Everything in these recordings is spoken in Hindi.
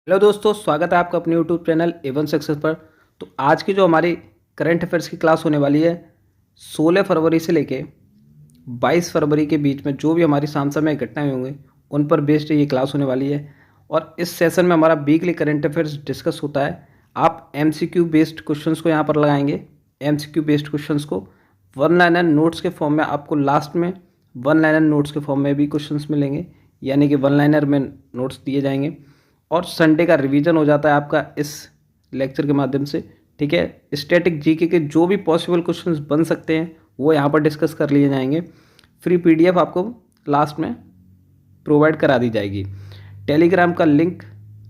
हेलो दोस्तों, स्वागत है आपका अपने यूट्यूब चैनल एवन सक्सेस पर। तो आज की जो हमारी करंट अफेयर्स की क्लास होने वाली है 16 फरवरी से लेके 22 फरवरी के बीच में जो भी हमारी समसामयिक घटनाएं होंगी उन पर बेस्ड ये क्लास होने वाली है। और इस सेशन में हमारा वीकली करंट अफेयर्स डिस्कस होता है। आप एमसीक्यू बेस्ड क्वेश्चंस को यहाँ पर लगाएंगे। एमसीक्यू बेस्ड क्वेश्चंस को वन लाइनर नोट्स के फॉर्म में आपको लास्ट में वन लाइनर नोट्स के फॉर्म में भी क्वेश्चंस मिलेंगे, यानी कि वन लाइनर में नोट्स दिए जाएंगे। और संडे का रिवीजन हो जाता है आपका इस लेक्चर के माध्यम से। ठीक है, स्टैटिक जीके के जो भी पॉसिबल क्वेश्चंस बन सकते हैं वो यहाँ पर डिस्कस कर लिए जाएंगे। फ्री पीडीएफ आपको लास्ट में प्रोवाइड करा दी जाएगी। टेलीग्राम का लिंक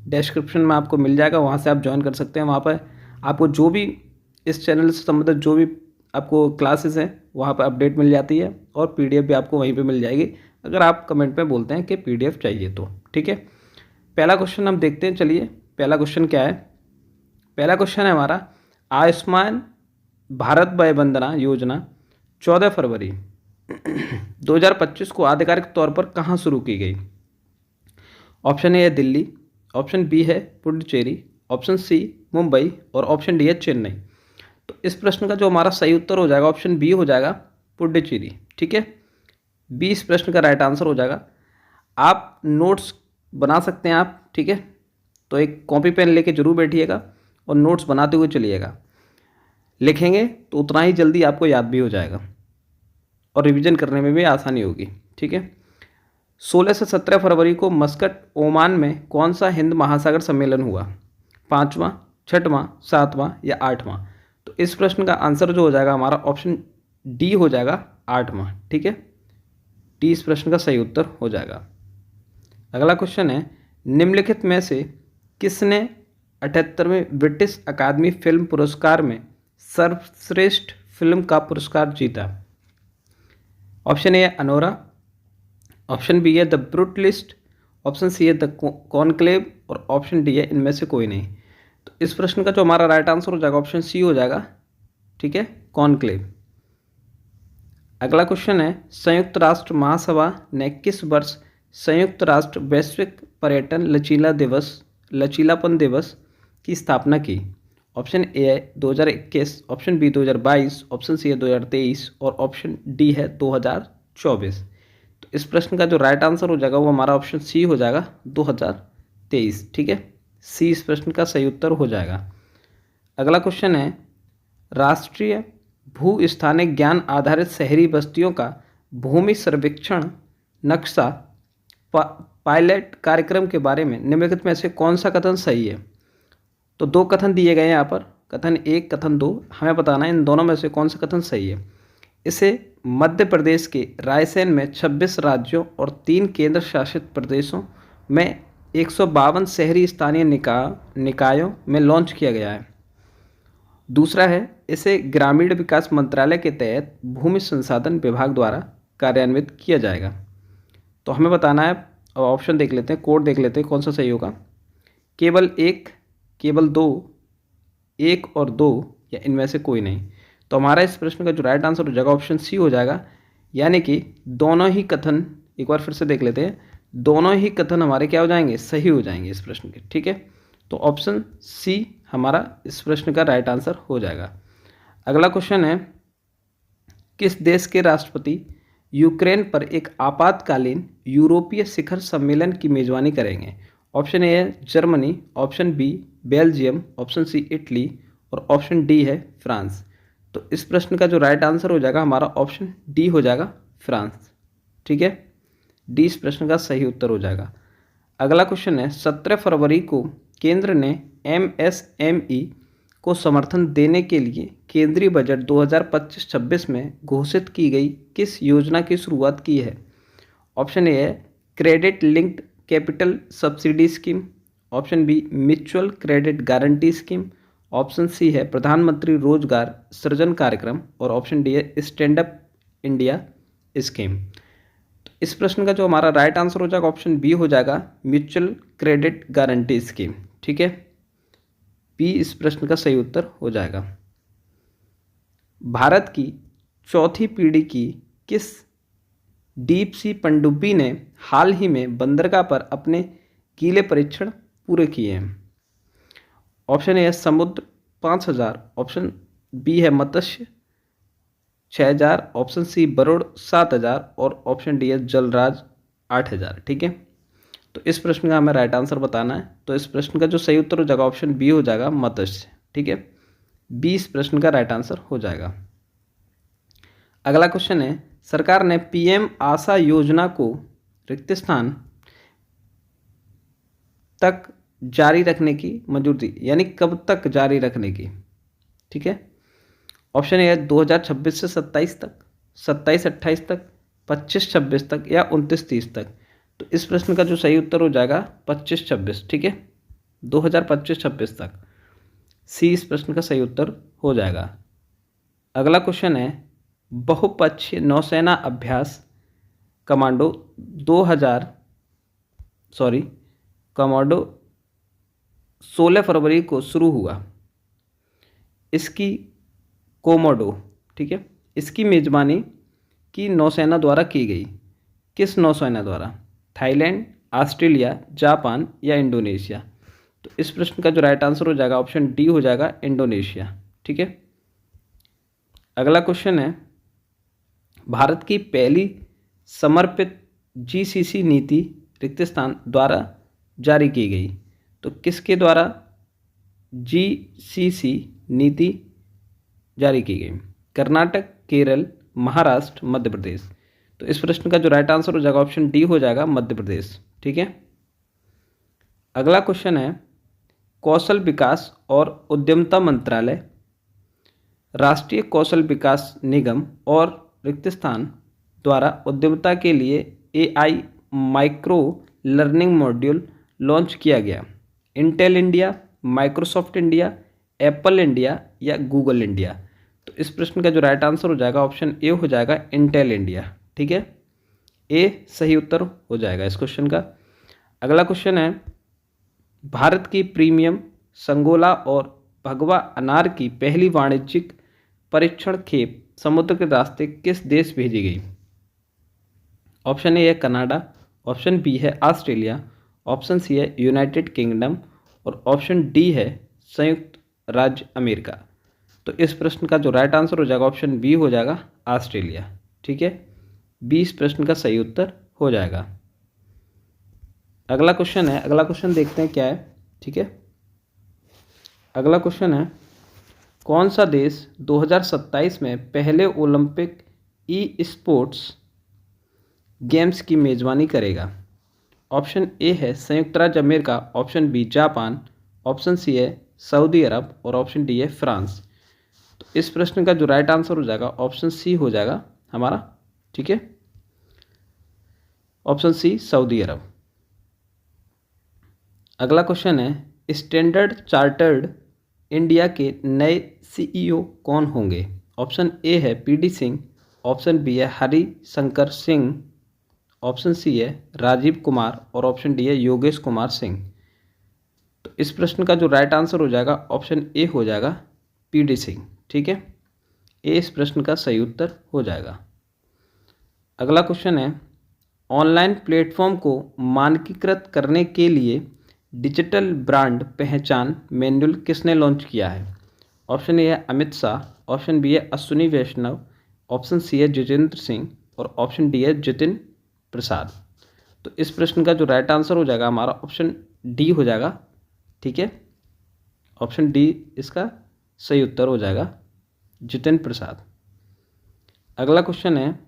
डिस्क्रिप्शन में आपको मिल जाएगा, वहाँ से आप ज्वाइन कर सकते हैं। वहाँ पर आपको जो भी इस चैनल से संबंधित जो भी आपको क्लासेस हैं वहाँ पर अपडेट मिल जाती है, और पीडीएफ भी आपको वहीं पे मिल जाएगी अगर आप कमेंट में बोलते हैं कि पीडीएफ चाहिए तो। ठीक है, पहला क्वेश्चन हम देखते हैं। चलिए, पहला क्वेश्चन क्या है। पहला क्वेश्चन है हमारा, आयुष्मान भारत वय वंदना योजना 14 फरवरी 2025 को आधिकारिक तौर पर कहाँ शुरू की गई। ऑप्शन ए है दिल्ली, ऑप्शन बी है पुडुचेरी, ऑप्शन सी मुंबई और ऑप्शन डी है चेन्नई। तो इस प्रश्न का जो हमारा सही उत्तर हो जाएगा ऑप्शन बी हो जाएगा, पुडुचेरी। ठीक है, बी इस प्रश्न का राइट आंसर हो जाएगा। आप नोट्स बना सकते हैं आप, ठीक है, तो एक कॉपी पेन लेके जरूर बैठिएगा और नोट्स बनाते हुए चलिएगा। लिखेंगे तो उतना ही जल्दी आपको याद भी हो जाएगा और रिवीजन करने में भी आसानी होगी। ठीक है, 16 से 17 फरवरी को मस्कट ओमान में कौन सा हिंद महासागर सम्मेलन हुआ। 5वां, 6वां, 7वां या 8वां। तो इस प्रश्न का आंसर जो हो जाएगा हमारा ऑप्शन डी हो जाएगा, 8वां। ठीक है, डी इस प्रश्न का सही उत्तर हो जाएगा। अगला क्वेश्चन है, निम्नलिखित में से किसने 78वें ब्रिटिश अकादमी फिल्म पुरस्कार में सर्वश्रेष्ठ फिल्म का पुरस्कार जीता। ऑप्शन ए है अनोरा, ऑप्शन बी है द ब्रूटलिस्ट, ऑप्शन सी है द कॉन्क्लेव और ऑप्शन डी है इनमें से कोई नहीं। तो इस प्रश्न का जो हमारा राइट आंसर हो जाएगा ऑप्शन सी हो जाएगा। ठीक है, कॉन्क्लेव। अगला क्वेश्चन है, संयुक्त राष्ट्र महासभा ने किस वर्ष संयुक्त राष्ट्र वैश्विक पर्यटन लचीलापन दिवस की स्थापना की। ऑप्शन ए है 2021, ऑप्शन बी 2022, ऑप्शन सी है 2023 और ऑप्शन डी है 2024। तो इस प्रश्न का जो राइट आंसर हो जाएगा वो हमारा ऑप्शन सी हो जाएगा, 2023। ठीक है, सी इस प्रश्न का सही उत्तर हो जाएगा। अगला क्वेश्चन है, राष्ट्रीय भू स्थानिक ज्ञान आधारित शहरी बस्तियों का भूमि सर्वेक्षण नक्शा पायलट कार्यक्रम के बारे में निम्नलिखित में से कौन सा कथन सही है। तो दो कथन दिए गए हैं यहाँ पर, कथन एक, कथन दो। हमें बताना है इन दोनों में से कौन सा कथन सही है। इसे मध्य प्रदेश के रायसेन में 26 राज्यों और 3 केंद्र शासित प्रदेशों में 152 शहरी स्थानीय निकायों में लॉन्च किया गया है। दूसरा है, इसे ग्रामीण विकास मंत्रालय के तहत भूमि संसाधन विभाग द्वारा कार्यान्वित किया जाएगा। तो हमें बताना है, अब ऑप्शन देख लेते हैं, कोड देख लेते हैं कौन सा सही होगा। केवल एक, केवल दो, एक और दो या इनमें से कोई नहीं। तो हमारा इस प्रश्न का जो राइट आंसर हो जाएगा ऑप्शन सी हो जाएगा, यानी कि दोनों ही कथन, एक बार फिर से देख लेते हैं, दोनों ही कथन हमारे क्या हो जाएंगे, सही हो जाएंगे इस प्रश्न के। ठीक है, तो ऑप्शन सी हमारा इस प्रश्न का राइट आंसर हो जाएगा। अगला क्वेश्चन है, किस देश के राष्ट्रपति यूक्रेन पर एक आपातकालीन यूरोपीय शिखर सम्मेलन की मेजबानी करेंगे। ऑप्शन ए है Germany, option B Belgium, option C Italy और ऑप्शन डी है फ्रांस। तो इस प्रश्न का जो राइट आंसर हो जाएगा हमारा ऑप्शन डी हो जाएगा, फ्रांस। ठीक है, डी इस प्रश्न का सही उत्तर हो जाएगा। अगला क्वेश्चन है, 17 फरवरी को केंद्र ने एमएसएमई को समर्थन देने के लिए केंद्रीय बजट 2025-26 में घोषित की गई किस योजना की शुरुआत की है। ऑप्शन ए है credit linked capital subsidy scheme, option B mutual credit guarantee scheme, option C है प्रधानमंत्री रोजगार सृजन कार्यक्रम और ऑप्शन डी है स्टैंड अप इंडिया स्कीम। तो इस प्रश्न का जो हमारा राइट आंसर हो जाएगा ऑप्शन बी हो जाएगा, म्यूचुअल क्रेडिट गारंटी स्कीम। ठीक है, बी इस प्रश्न का सही उत्तर हो जाएगा। भारत की चौथी पीढ़ी की किस डीप सी पनडुब्बी ने हाल ही में बंदरगाह पर अपने गीले परीक्षण पूरे किए हैं? ऑप्शन ए है समुद्र 5,000, ऑप्शन बी है मत्स्य 6,000, ऑप्शन सी वरुण 7,000 और ऑप्शन डी है जलराज 8,000। ठीक है, तो इस प्रश्न का हमें राइट आंसर बताना है। तो इस प्रश्न का जो सही उत्तर हो जाएगा ऑप्शन बी हो जाएगा मत्स्य। ठीक है, बी इस प्रश्न का राइट आंसर हो जाएगा। अगला क्वेश्चन है, सरकार ने पीएम आशा योजना को रिक्त स्थान तक जारी रखने की मंजूरी दी, यानी कब तक जारी रखने की? ठीक है, ऑप्शन ए है 2026 से 27 तक, 27-28 तक, 25-26 तक या 29-30 तक। तो इस प्रश्न का जो सही उत्तर हो जाएगा 25-26। ठीक है, 2025-26 तक, सी इस प्रश्न का सही उत्तर हो जाएगा। अगला क्वेश्चन है, बहुपक्षीय नौसेना अभ्यास कमांडो 16 फरवरी को शुरू हुआ। इसकी कोमोडो, ठीक है, इसकी मेजबानी की नौसेना द्वारा की गई। किस नौसेना द्वारा? थाईलैंड, ऑस्ट्रेलिया, जापान या इंडोनेशिया? तो इस प्रश्न का जो राइट आंसर हो जाएगा ऑप्शन डी हो जाएगा इंडोनेशिया। ठीक है, अगला क्वेश्चन है, भारत की पहली समर्पित जीसीसी नीति रिक्त स्थान द्वारा जारी की गई। तो किसके द्वारा जीसीसी नीति जारी की गई? कर्नाटक, केरल, महाराष्ट्र, मध्य प्रदेश? तो इस प्रश्न का जो राइट आंसर हो जाएगा ऑप्शन डी हो जाएगा मध्य प्रदेश। ठीक है, अगला क्वेश्चन है, कौशल विकास और उद्यमिता मंत्रालय, राष्ट्रीय कौशल विकास निगम और रिक्त स्थान द्वारा उद्यमिता के लिए AI micro learning module launch किया गया। Intel India, Microsoft India, Apple India या गूगल इंडिया? तो इस प्रश्न का जो राइट आंसर हो जाएगा ऑप्शन ए हो जाएगा इंटेल इंडिया। ठीक है, ए सही उत्तर हो जाएगा इस क्वेश्चन का। अगला क्वेश्चन है, भारत की प्रीमियम संगोला और भगवा अनार की पहली वाणिज्यिक परीक्षण खेप समुद्र के रास्ते किस देश भेजी गई? ऑप्शन ए है कनाडा, ऑप्शन बी है ऑस्ट्रेलिया, ऑप्शन सी है यूनाइटेड किंगडम और ऑप्शन डी है संयुक्त राज्य अमेरिका? तो इस प्रश्न का जो राइट आंसर हो जाएगा ऑप्शन बी हो जाएगा ऑस्ट्रेलिया। ठीक है, बी इस प्रश्न का सही उत्तर हो जाएगा। अगला क्वेश्चन है, अगला क्वेश्चन देखते हैं क्या है। ठीक है, अगला क्वेश्चन है, कौन सा देश 2027 में पहले ओलंपिक ई स्पोर्ट्स गेम्स की मेजबानी करेगा? ऑप्शन ए है संयुक्त राज्य America, option B Japan, option C है सऊदी अरब और ऑप्शन डी है फ्रांस? तो इस प्रश्न का जो राइट आंसर हो जाएगा ऑप्शन सी हो जाएगा हमारा। ठीक है, ऑप्शन सी सऊदी अरब। अगला क्वेश्चन है, स्टैंडर्ड चार्टर्ड इंडिया के नए सीईओ कौन होंगे? ऑप्शन ए है पीडी सिंह, ऑप्शन बी है हरि शंकर सिंह, ऑप्शन सी है राजीव कुमार और ऑप्शन डी है योगेश कुमार सिंह? तो इस प्रश्न का जो राइट आंसर हो जाएगा ऑप्शन ए हो जाएगा पीडी सिंह। ठीक है, ए इस प्रश्न का सही उत्तर हो जाएगा। अगला क्वेश्चन है, ऑनलाइन प्लेटफॉर्म को मानकीकृत करने के लिए डिजिटल ब्रांड पहचान मैनुअल किसने लॉन्च किया है? ऑप्शन ए है अमित शाह, ऑप्शन बी है अश्विनी वैष्णव, ऑप्शन सी है जितेंद्र सिंह और ऑप्शन डी है जितिन प्रसाद? तो इस प्रश्न का जो राइट आंसर हो जाएगा हमारा ऑप्शन डी हो जाएगा। ठीक है, ऑप्शन डी इसका सही उत्तर हो जाएगा जितिन प्रसाद। अगला क्वेश्चन है,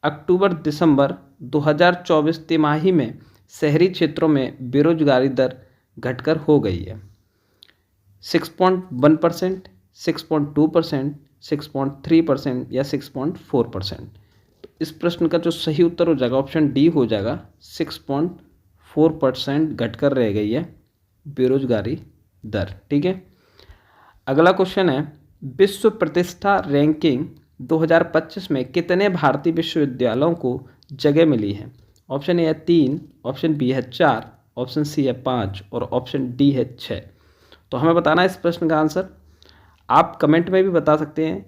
अक्टूबर दिसंबर 2024 तिमाही में शहरी क्षेत्रों में बेरोजगारी दर घटकर हो गई है 6.1%, 6.2%, 6.3% या 6.4%? तो इस प्रश्न का जो सही उत्तर हो जाएगा ऑप्शन डी हो जाएगा 6.4% घटकर रह गई है बेरोजगारी दर। ठीक है, अगला क्वेश्चन है, विश्व प्रतिष्ठा रैंकिंग 2025 में कितने भारतीय विश्वविद्यालयों को जगह मिली है? ऑप्शन ए है 3, ऑप्शन बी है 4, ऑप्शन सी है 5 और ऑप्शन डी है 6? तो हमें बताना है इस प्रश्न का आंसर। आप कमेंट में भी बता सकते हैं,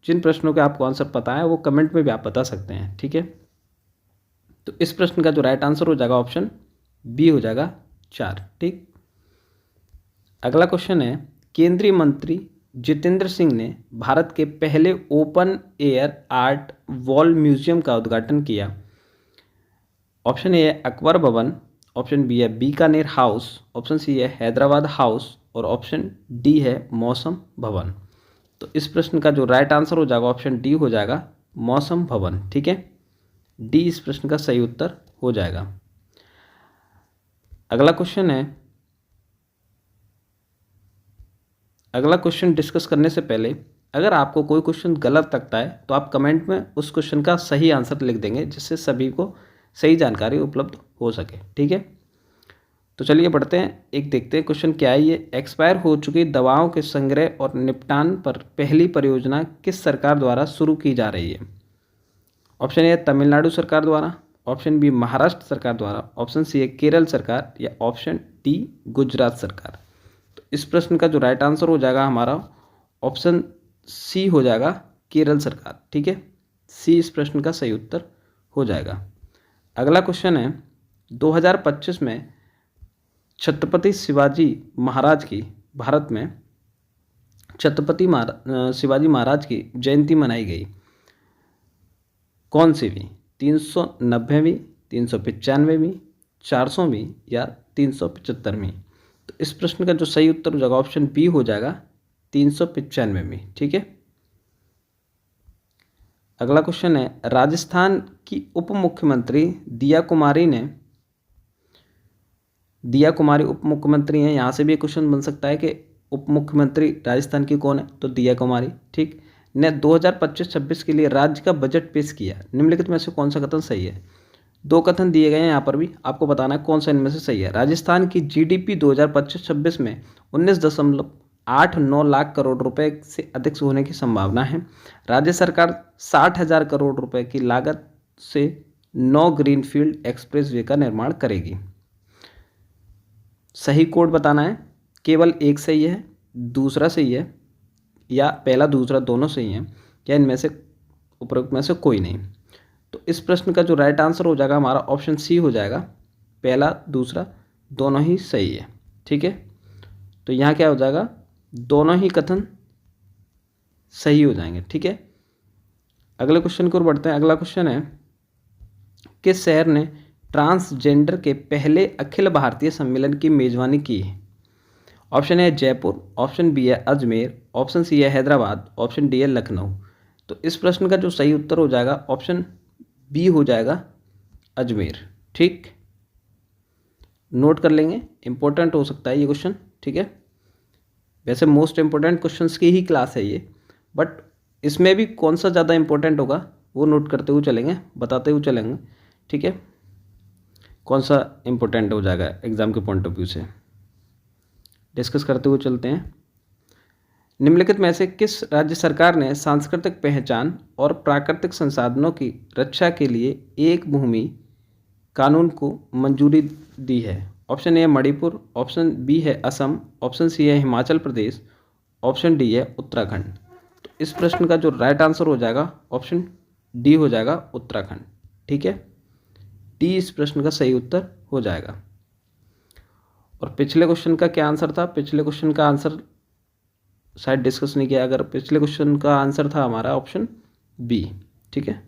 जिन प्रश्नों के आपको आंसर पता है वो कमेंट में भी आप बता सकते हैं। ठीक है, तो इस प्रश्न का जो राइट आंसर हो जाएगा ऑप्शन बी हो जाएगा 4। ठीक, अगला क्वेश्चन है, केंद्रीय मंत्री जितेंद्र सिंह ने भारत के पहले open air art wall museum का उद्घाटन किया। ऑप्शन ए है अकबर भवन, ऑप्शन बी है बीकानेर हाउस, ऑप्शन सी है हैदराबाद हाउस और ऑप्शन डी है मौसम भवन। तो इस प्रश्न का जो राइट आंसर हो जाएगा ऑप्शन डी हो जाएगा मौसम भवन। ठीक है, डी इस प्रश्न का सही उत्तर हो जाएगा। अगला क्वेश्चन डिस्कस करने से पहले अगर आपको कोई क्वेश्चन गलत लगता है तो आप कमेंट में उस क्वेश्चन का सही आंसर लिख देंगे, जिससे सभी को सही जानकारी उपलब्ध हो सके। ठीक है, तो चलिए पढ़ते हैं, एक देखते हैं क्वेश्चन क्या है। ये एक्सपायर हो चुकी दवाओं के संग्रह और निपटान पर पहली परियोजना किस सरकार द्वारा शुरू की जा रही है। ऑप्शन ए तमिलनाडु सरकार द्वारा, ऑप्शन बी महाराष्ट्र सरकार द्वारा, ऑप्शन सी है केरल सरकार या ऑप्शन डी गुजरात सरकार। तो इस प्रश्न का जो राइट आंसर हो जाएगा हमारा ऑप्शन सी हो जाएगा केरल सरकार। ठीक है, सी इस प्रश्न का सही उत्तर हो जाएगा। अगला क्वेश्चन है, 2025 में छत्रपति शिवाजी महाराज की भारत में शिवाजी महाराज की जयंती मनाई गई। कौन सी भी, 390वीं, 395वीं, 400वीं या 375वीं। तो इस प्रश्न का जो सही उत्तर हो जाएगा ऑप्शन बी हो जाएगा 395वीं। ठीक है, अगला क्वेश्चन है, राजस्थान की उप मुख्यमंत्री दिया कुमारी उप मुख्यमंत्री हैं। यहाँ से भी एक क्वेश्चन बन सकता है कि उप मुख्यमंत्री राजस्थान की कौन है, तो दिया कुमारी। ठीक, ने 2025-26 के लिए राज्य का बजट पेश किया। निम्नलिखित में से कौन सा कथन सही है। दो कथन दिए गए हैं, यहाँ पर भी आपको बताना है कौन सा इनमें से सही है। राजस्थान की जीडीपी 2025-26 में 19.89 लाख करोड़ रुपए से अधिक होने की संभावना है। राज्य सरकार 60,000 करोड़ रुपए की लागत से 9 ग्रीनफील्ड एक्सप्रेसवे का निर्माण करेगी। सही कोड बताना है, केवल एक सही है, दूसरा सही है या पहला दूसरा दोनों सही हैं, या इनमें से उपरोक्त में से कोई नहीं। तो इस प्रश्न का जो राइट आंसर हो जाएगा हमारा ऑप्शन सी हो जाएगा, पहला दूसरा दोनों ही सही है। ठीक है, तो यहाँ क्या हो जाएगा, दोनों ही कथन सही हो जाएंगे। ठीक है, अगले क्वेश्चन की ओर बढ़ते हैं। अगला क्वेश्चन है, किस शहर ने ट्रांसजेंडर के पहले अखिल भारतीय सम्मेलन की मेजबानी की है। Option A Jaipur, option B है अजमेर, ऑप्शन सी है हैदराबाद, ऑप्शन डी है लखनऊ। तो इस प्रश्न का जो सही उत्तर हो जाएगा ऑप्शन बी हो जाएगा अजमेर। ठीक, नोट कर लेंगे, इंपॉर्टेंट हो सकता है ये क्वेश्चन। ठीक है, वैसे मोस्ट इंपॉर्टेंट क्वेश्चंस की ही क्लास है ये, बट इसमें भी कौन सा ज़्यादा इंपॉर्टेंट होगा वो नोट करते हुए चलेंगे, बताते हुए चलेंगे। ठीक है, कौन सा इंपॉर्टेंट हो जाएगा एग्जाम के पॉइंट ऑफ व्यू से डिस्कस करते हुए चलते हैं। निम्नलिखित में से किस राज्य सरकार ने सांस्कृतिक पहचान और प्राकृतिक संसाधनों की रक्षा के लिए एक भूमि कानून को मंजूरी दी है। ऑप्शन ए है मणिपुर, ऑप्शन बी है असम, ऑप्शन सी है हिमाचल प्रदेश, ऑप्शन डी है उत्तराखंड। तो इस प्रश्न का जो राइट आंसर हो जाएगा ऑप्शन डी हो जाएगा उत्तराखंड। ठीक है, डी इस प्रश्न का सही उत्तर हो जाएगा। और पिछले क्वेश्चन का क्या आंसर था, पिछले क्वेश्चन का आंसर शायद डिस्कस नहीं किया। अगर पिछले क्वेश्चन का आंसर था हमारा ऑप्शन बी। ठीक है,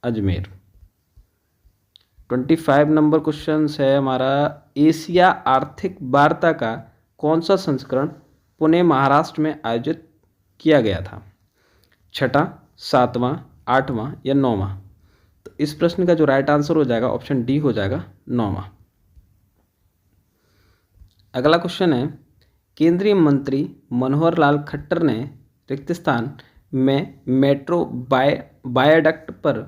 अजमेर। 25 नंबर क्वेश्चन है हमारा, एशिया आर्थिक वार्ता का कौन सा संस्करण पुणे महाराष्ट्र में आयोजित किया गया था। 6वां, 7वां, 8वां या 9वां। तो इस प्रश्न का जो राइट आंसर हो जाएगा ऑप्शन डी हो जाएगा 9वां। अगला क्वेश्चन है, केंद्रीय मंत्री मनोहर लाल खट्टर ने रिक्त स्थान में मेट्रो वायडक्ट पर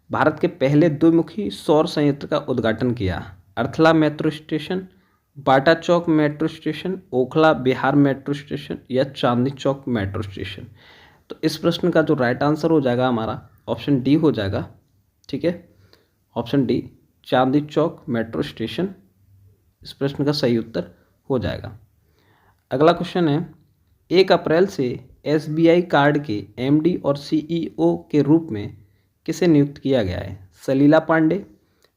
भारत के पहले द्विमुखी सौर संयंत्र का उद्घाटन किया। Arthala metro station, Bata Chowk metro station, Okhla Vihar metro station या चांदनी चौक मेट्रो स्टेशन। तो इस प्रश्न का जो राइट आंसर हो जाएगा हमारा ऑप्शन डी हो जाएगा। ठीक है, option D Chandni Chowk metro station इस प्रश्न का सही उत्तर हो जाएगा। अगला क्वेश्चन है, 1 अप्रैल से SBI कार्ड के MD और CEO के रूप में किसे नियुक्त किया गया है। सलीला पांडे,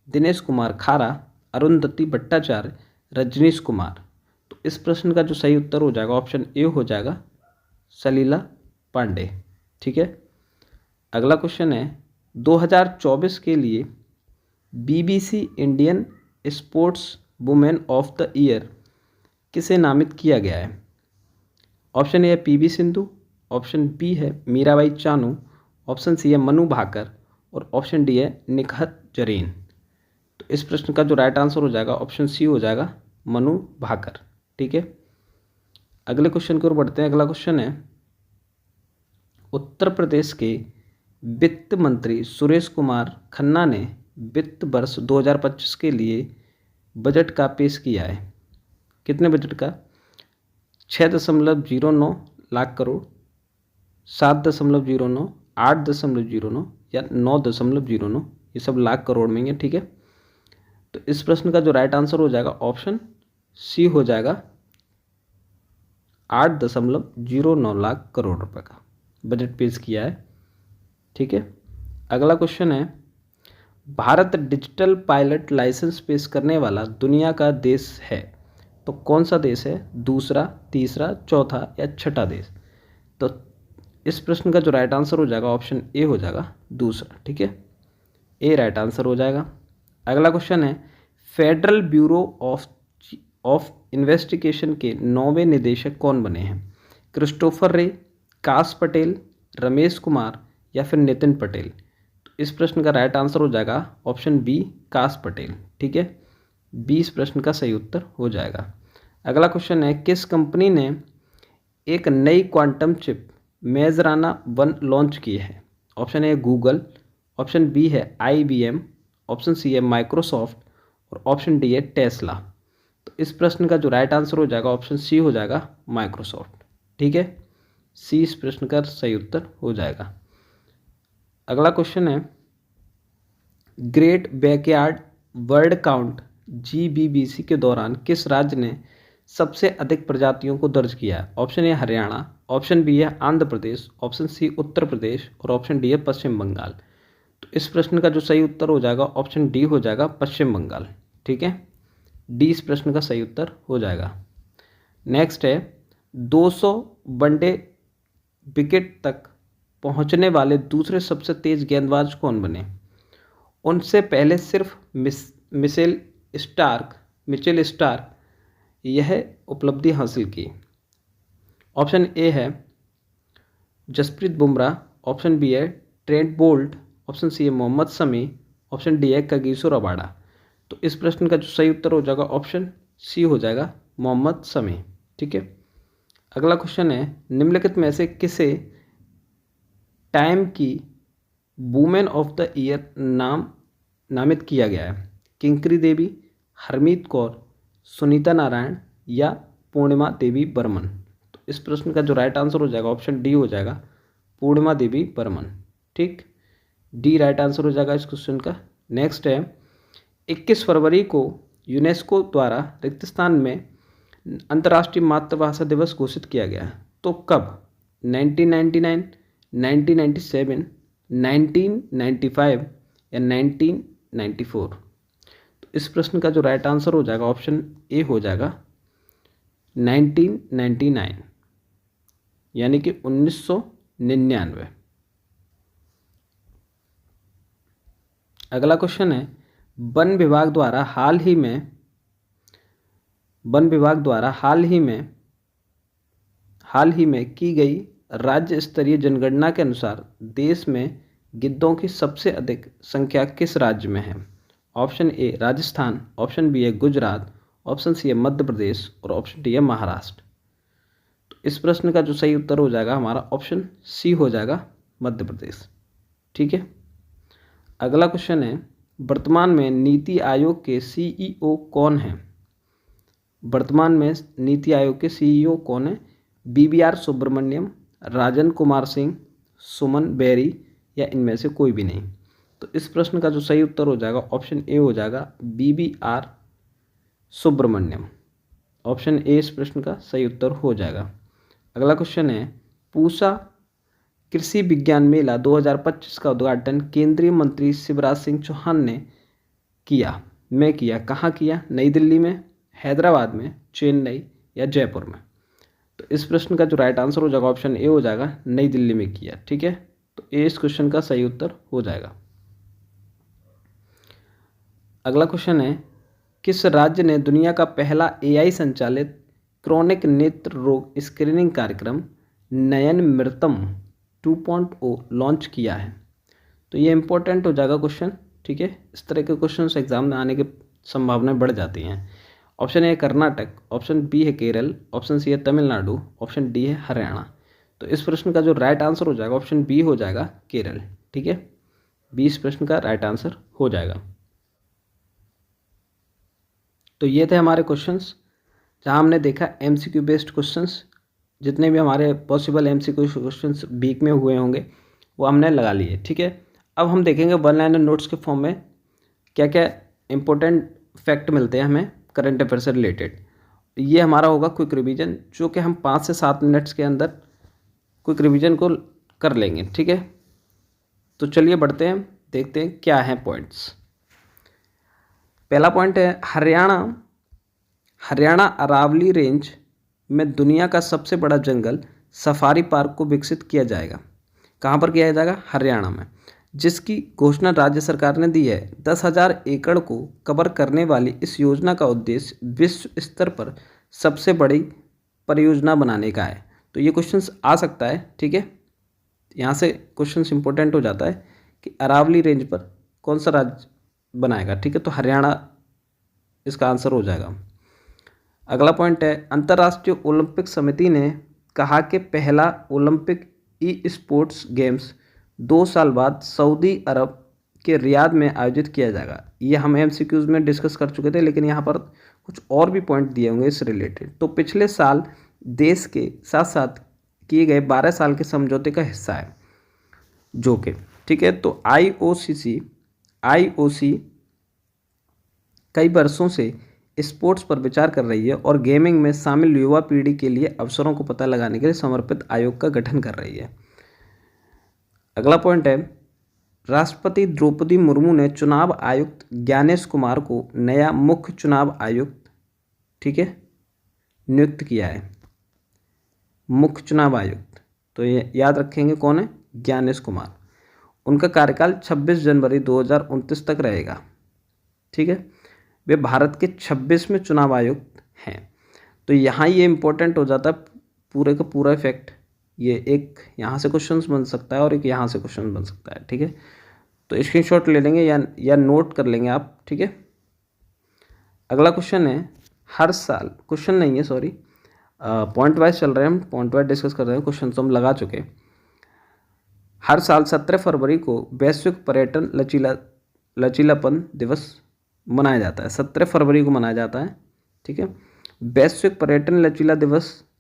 दिनेश कुमार खारा, अरुंधति भट्टाचार्य, रजनीश कुमार। तो इस प्रश्न का जो सही उत्तर हो जाएगा ऑप्शन ए हो जाएगा सलीला पांडे। ठीक है। अगला क्वेश्चन है 2024 के लिए BBC Indian sports women of the year किसे नामित किया गया है? ऑप्शन ए है PV सिंधु, ऑप्शन बी है मीराबाई चानू, ऑप्शन सी है मनु भाकर और ऑप्शन डी है निखत जरीन। तो इस प्रश्न का जो राइट आंसर हो जाएगा ऑप्शन सी हो जाएगा मनु भाकर। ठीक है। अगले क्वेश्चन की ओर बढ़ते हैं। अगला क्वेश्चन है उत्तर प्रदेश के वित्त मंत्री सुरेश कुमार खन्ना ने वित्त वर्ष 2025 के लिए बजट का पेश किया है। कितने बजट का? 6.09 लाख करोड़, 7.09, 8.09 या 9.09, ये सब लाख करोड़ में है। ठीक है। तो इस प्रश्न का जो राइट आंसर हो जाएगा ऑप्शन सी हो जाएगा 8.09 लाख करोड़ रुपए का बजट पेश किया है। ठीक है। अगला क्वेश्चन है भारत डिजिटल पायलट लाइसेंस पेश करने वाला दुनिया का देश है तो कौन सा देश है? दूसरा, तीसरा, चौथा या छठा देश? तो इस प्रश्न का जो राइट आंसर हो जाएगा ऑप्शन ए हो जाएगा दूसरा। ठीक है। ए राइट आंसर हो जाएगा। अगला क्वेश्चन है फेडरल ब्यूरो ऑफ इन्वेस्टिगेशन के 9वें निदेशक कौन बने हैं? क्रिस्टोफर रे, काश पटेल, रमेश कुमार या फिर नितिन पटेल? तो इस प्रश्न का राइट आंसर हो जाएगा ऑप्शन बी काश पटेल। ठीक है। बी इस प्रश्न का सही उत्तर हो जाएगा। अगला क्वेश्चन है किस कंपनी ने एक नई क्वांटम चिप मेजराना 1 लॉन्च की है? Option A Google, option B है IBM, ऑप्शन सी है माइक्रोसॉफ्ट और ऑप्शन डी है टेस्ला। तो इस प्रश्न का जो राइट आंसर हो जाएगा ऑप्शन सी हो जाएगा माइक्रोसॉफ्ट। ठीक है। सी इस प्रश्न का सही उत्तर हो जाएगा। अगला क्वेश्चन है great backyard bird count GBBC के दौरान किस राज्य ने सबसे अधिक प्रजातियों को दर्ज किया है? Option A Haryana, option B है आंध्र प्रदेश, ऑप्शन सी उत्तर प्रदेश और ऑप्शन डी है पश्चिम बंगाल। तो इस प्रश्न का जो सही उत्तर हो जाएगा ऑप्शन डी हो जाएगा पश्चिम बंगाल। ठीक है। डी इस प्रश्न का सही उत्तर हो जाएगा। नेक्स्ट है 200 वनडे विकेट तक पहुंचने वाले दूसरे सबसे तेज गेंदबाज कौन बने? उनसे पहले सिर्फ मिचेल स्टार्क यह उपलब्धि हासिल की। ऑप्शन ए है जसप्रीत बुमराह, ऑप्शन बी है ट्रेंट बोल्ट, ऑप्शन सी है मोहम्मद शमी, ऑप्शन डी है कागिसो रबाडा। तो इस प्रश्न का जो सही उत्तर हो जाएगा ऑप्शन सी हो जाएगा मोहम्मद शमी। ठीक है। अगला क्वेश्चन है निम्नलिखित में से किसे टाइम की वुमेन ऑफ द ईयर नामित किया गया है? किंकरी देवी, हरमीत कौर, सुनीता नारायण या पूर्णिमा देवी बर्मन? तो इस प्रश्न का जो राइट आंसर हो जाएगा ऑप्शन डी हो जाएगा पूर्णिमा देवी बर्मन। ठीक। डी राइट आंसर हो जाएगा इस क्वेश्चन का। नेक्स्ट है 21 फरवरी को यूनेस्को द्वारा रिक्त स्थान में अंतर्राष्ट्रीय मातृभाषा दिवस घोषित किया गया है तो कब? 1999, 1997, 1995 या 1994? तो इस प्रश्न का जो राइट आंसर हो जाएगा ऑप्शन ए हो जाएगा 1999 यानी कि 1999। अगला क्वेश्चन है वन विभाग द्वारा हाल ही में की गई राज्य स्तरीय जनगणना के अनुसार देश में गिद्धों की सबसे अधिक संख्या किस राज्य में है? Option A Rajasthan, option B है गुजरात, ऑप्शन सी है मध्य प्रदेश और ऑप्शन डी है महाराष्ट्र। तो इस प्रश्न का जो सही उत्तर हो जाएगा हमारा ऑप्शन सी हो जाएगा मध्य प्रदेश। ठीक है। अगला क्वेश्चन है वर्तमान में नीति आयोग के CEO कौन हैं? वर्तमान में नीति आयोग के CEO कौन है? BBR सुब्रमण्यम, राजन कुमार सिंह, सुमन बेरी या इनमें से कोई भी नहीं? तो इस प्रश्न का जो सही उत्तर हो जाएगा ऑप्शन ए हो जाएगा BBR सुब्रमण्यम। ऑप्शन ए इस प्रश्न का सही उत्तर हो जाएगा। अगला क्वेश्चन है पूसा कृषि विज्ञान मेला 2025 का उद्घाटन केंद्रीय मंत्री शिवराज सिंह चौहान ने किया। कहाँ किया? नई दिल्ली में, हैदराबाद में, चेन्नई या जयपुर में? तो इस प्रश्न का जो राइट आंसर हो जाएगा ऑप्शन ए हो जाएगा, नई दिल्ली में किया। ठीक है, तो ए इस क्वेश्चन का सही उत्तर हो जाएगा। अगला क्वेश्चन है, किस राज्य ने दुनिया का पहला एआई संचालित क्रोनिक नेत्र रोग स्क्रीनिंग कार्यक्रम नयन मृतम 2.0 लॉन्च किया है? तो ये इंपॉर्टेंट हो जाएगा क्वेश्चन। ठीक है, इस तरह के क्वेश्चन एग्जाम में आने की संभावनाएं बढ़ जाती हैं। ऑप्शन ए है कर्नाटक, ऑप्शन बी है केरल, ऑप्शन सी है तमिलनाडु, ऑप्शन डी है हरियाणा। तो इस प्रश्न का जो राइट आंसर हो जाएगा ऑप्शन बी हो जाएगा, केरल। ठीक है, बी इस प्रश्न का राइट आंसर हो जाएगा। तो ये थे हमारे क्वेश्चंस जहां हमने देखा एमसीक्यू बेस्ड क्वेश्चंस। जितने भी हमारे पॉसिबल एमसीक्यू क्वेश्चंस वीक में हुए होंगे वो हमने लगा लिए। ठीक है, अब हम देखेंगे वन लाइनर नोट्स के फॉर्म में क्या क्या इंपॉर्टेंट फैक्ट मिलते हैं हमें करंट अफेयर से रिलेटेड। ये हमारा होगा क्विक रिवीजन, जो कि हम 5 से 7 मिनट्स के अंदर क्विक रिवीजन को कर लेंगे। ठीक है, तो चलिए बढ़ते हैं, देखते हैं क्या हैं पॉइंट्स। पहला पॉइंट है, हरियाणा अरावली रेंज में दुनिया का सबसे बड़ा जंगल सफारी पार्क को विकसित किया जाएगा। कहाँ पर किया जाएगा? हरियाणा में, जिसकी घोषणा राज्य सरकार ने दी है। 10,000 एकड़ को कवर करने वाली इस योजना का उद्देश्य विश्व स्तर पर सबसे बड़ी परियोजना बनाने का है। तो ये क्वेश्चंस आ सकता है। ठीक है, यहाँ से क्वेश्चंस इंपॉर्टेंट हो जाता है कि अरावली रेंज पर कौन सा राज्य बनाएगा। ठीक है, तो हरियाणा इसका आंसर हो जाएगा। अगला पॉइंट है, अंतर्राष्ट्रीय ओलंपिक समिति ने कहा कि पहला ओलंपिक ई स्पोर्ट्स गेम्स 2 साल बाद सऊदी अरब के रियाद में आयोजित किया जाएगा। ये हम एमसीक्यूज में डिस्कस कर चुके थे, लेकिन यहाँ पर कुछ और भी पॉइंट दिए होंगे इस रिलेटेड। तो पिछले साल देश के साथ साथ किए गए 12 साल के समझौते का हिस्सा है जो कि, ठीक है, तो आईओसी कई वर्षों से स्पोर्ट्स पर विचार कर रही है और गेमिंग में शामिल युवा पीढ़ी के लिए अवसरों को पता लगाने के लिए समर्पित आयोग का गठन कर रही है। अगला पॉइंट है, राष्ट्रपति द्रौपदी मुर्मू ने चुनाव आयुक्त ज्ञानेश कुमार को नया मुख्य चुनाव आयुक्त, ठीक है, नियुक्त किया है। मुख्य चुनाव आयुक्त, तो ये याद रखेंगे कौन है? ज्ञानेश कुमार। उनका कार्यकाल 26 जनवरी 2029 तक रहेगा। ठीक है, वे भारत के 26वें चुनाव आयुक्त हैं। तो यहाँ ये इंपॉर्टेंट हो जाता है पूरे का पूरा इफेक्ट। ये एक यहाँ से क्वेश्चन बन सकता है और एक यहाँ से क्वेश्चन बन सकता है। ठीक है, तो स्क्रीनशॉट ले लेंगे या नोट कर लेंगे आप। ठीक है, अगला क्वेश्चन है, हर साल, क्वेश्चन नहीं है सॉरी, पॉइंट वाइज चल रहे हैं हम, पॉइंट वाइज डिस्कस कर रहे हैं, क्वेश्चन तो हम लगा चुके। हर साल 17 फरवरी को वैश्विक पर्यटन लचीलापन दिवस मनाया जाता है। 17 फरवरी को मनाया जाता है। ठीक है, वैश्विक पर्यटन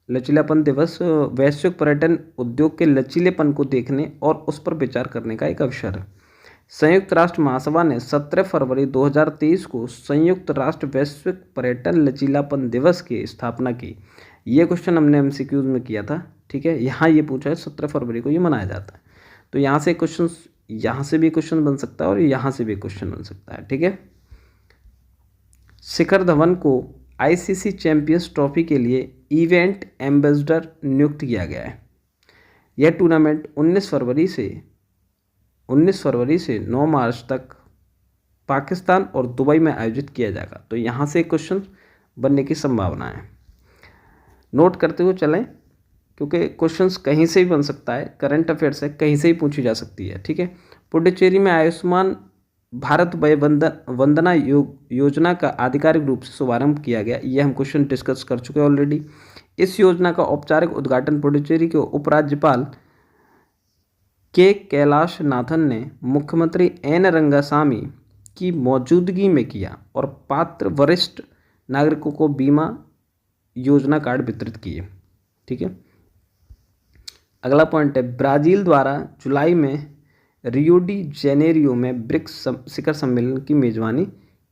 लचीलापन दिवस वैश्विक पर्यटन उद्योग के लचीलेपन को देखने और उस पर विचार करने का एक अवसर है। संयुक्त राष्ट्र महासभा ने 17 फरवरी 2023 को संयुक्त राष्ट्र वैश्विक पर्यटन लचीलापन दिवस की स्थापना की। ये क्वेश्चन हमने एमसीक्यूज में किया था। ठीक है, यहाँ ये पूछा है 17 फरवरी को ये मनाया जाता है। तो यहाँ से क्वेश्चन, यहाँ से भी क्वेश्चन बन सकता है और यहाँ से भी क्वेश्चन बन सकता है। ठीक है, शिखर धवन को आईसीसी चैंपियंस ट्रॉफी के लिए इवेंट एम्बेसडर नियुक्त किया गया है। यह टूर्नामेंट 19 फरवरी से 9 मार्च तक पाकिस्तान और दुबई में आयोजित किया जाएगा। तो यहाँ से क्वेश्चन बनने की संभावना है। नोट करते हुए चलें, क्योंकि क्वेश्चंस कहीं से भी बन सकता है, करंट अफेयर से कहीं से ही पूछी जा सकती है। ठीक है, पुडुचेरी में आयुष्मान भारत वय वंदना योजना का आधिकारिक रूप से शुभारंभ किया गया। ये हम क्वेश्चन डिस्कस कर चुके हैं ऑलरेडी। इस योजना का औपचारिक उद्घाटन पुडुचेरी के उपराज्यपाल के कैलाश नाथन ने मुख्यमंत्री एन रंगासामी की मौजूदगी में किया और पात्र वरिष्ठ नागरिकों को बीमा योजना कार्ड वितरित किए। ठीक है, अगला पॉइंट है, ब्राजील द्वारा जुलाई में रियो डी जेनेरियो में ब्रिक्स शिखर सम्मेलन की मेजबानी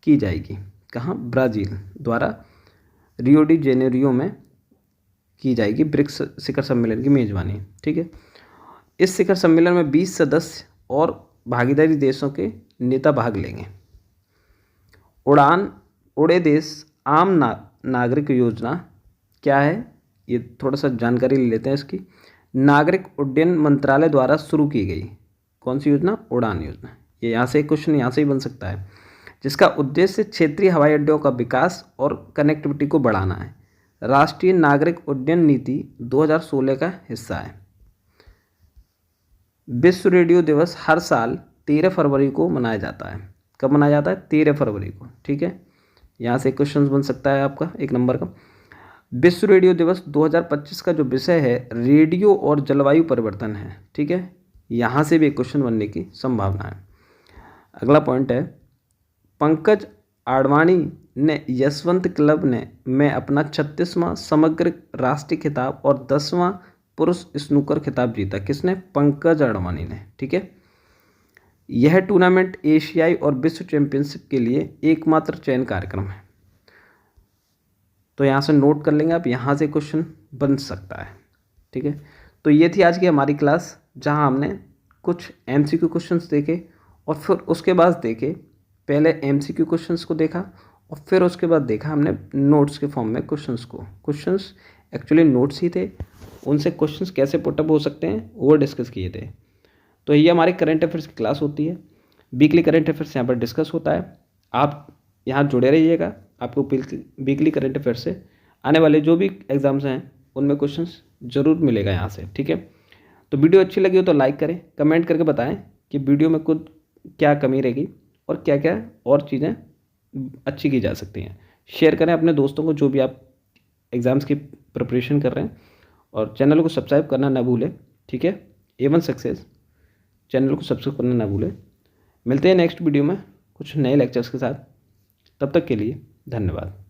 की जाएगी। कहाँ? ब्राज़ील द्वारा रियो डी जेनेरियो में की जाएगी ब्रिक्स शिखर सम्मेलन की मेजबानी। ठीक है, इस शिखर सम्मेलन में 20 सदस्य और भागीदारी देशों के नेता भाग लेंगे। उड़े देश आम नागरिक योजना क्या है, ये थोड़ा सा जानकारी ले लेते हैं इसकी। नागरिक उड्डयन मंत्रालय द्वारा शुरू की गई कौन सी योजना? उड़ान योजना। ये यहाँ से एक क्वेश्चन यहाँ से ही बन सकता है, जिसका उद्देश्य क्षेत्रीय हवाई अड्डों का विकास और कनेक्टिविटी को बढ़ाना है। राष्ट्रीय नागरिक उड्डयन नीति 2016 का हिस्सा है। विश्व रेडियो दिवस हर साल 13 फरवरी को मनाया जाता है। कब मनाया जाता है? 13 फरवरी को। ठीक है, यहाँ से क्वेश्चन बन सकता है आपका 1 नंबर का। विश्व रेडियो दिवस 2025 का जो विषय है रेडियो और जलवायु परिवर्तन है। ठीक है, यहाँ से भी एक क्वेश्चन बनने की संभावना है। अगला पॉइंट है, पंकज आडवाणी ने यशवंत क्लब ने में अपना 36वां समग्र राष्ट्रीय खिताब और 10वां पुरुष स्नूकर खिताब जीता। किसने? पंकज आडवाणी ने। ठीक है, यह टूर्नामेंट एशियाई और विश्व चैंपियनशिप के लिए एकमात्र चयन कार्यक्रम है। तो यहाँ से नोट कर लेंगे आप, यहाँ से क्वेश्चन बन सकता है। ठीक है, तो ये थी आज की हमारी क्लास, जहाँ हमने कुछ MCQ क्वेश्चंस देखे और फिर उसके बाद देखे, पहले MCQ क्वेश्चंस को देखा और फिर उसके बाद देखा हमने नोट्स के फॉर्म में क्वेश्चंस को। क्वेश्चंस एक्चुअली नोट्स ही थे, उनसे क्वेश्चंस कैसे पुटअप हो सकते हैं वो डिस्कस किए थे। तो ये हमारी करंट अफेयर्स की क्लास होती है, वीकली करंट अफेयर्स यहाँ पर डिस्कस होता है। आप यहाँ जुड़े रहिएगा, आपको वीकली करंट अफेयर से आने वाले जो भी एग्जाम्स हैं उनमें क्वेश्चंस जरूर मिलेगा यहाँ से। ठीक है, तो वीडियो अच्छी लगी हो तो लाइक करें, कमेंट करके बताएं कि वीडियो में खुद क्या कमी रहेगी और क्या क्या और चीज़ें अच्छी की जा सकती हैं। शेयर करें अपने दोस्तों को जो भी आप एग्ज़ाम्स की प्रिपरेशन कर रहे हैं, और चैनल को सब्सक्राइब करना ना भूलें। ठीक है, A1 सक्सेस चैनल को सब्सक्राइब करना ना भूलें। मिलते हैं नेक्स्ट वीडियो में कुछ नए लेक्चर्स के साथ, तब तक के लिए धन्यवाद।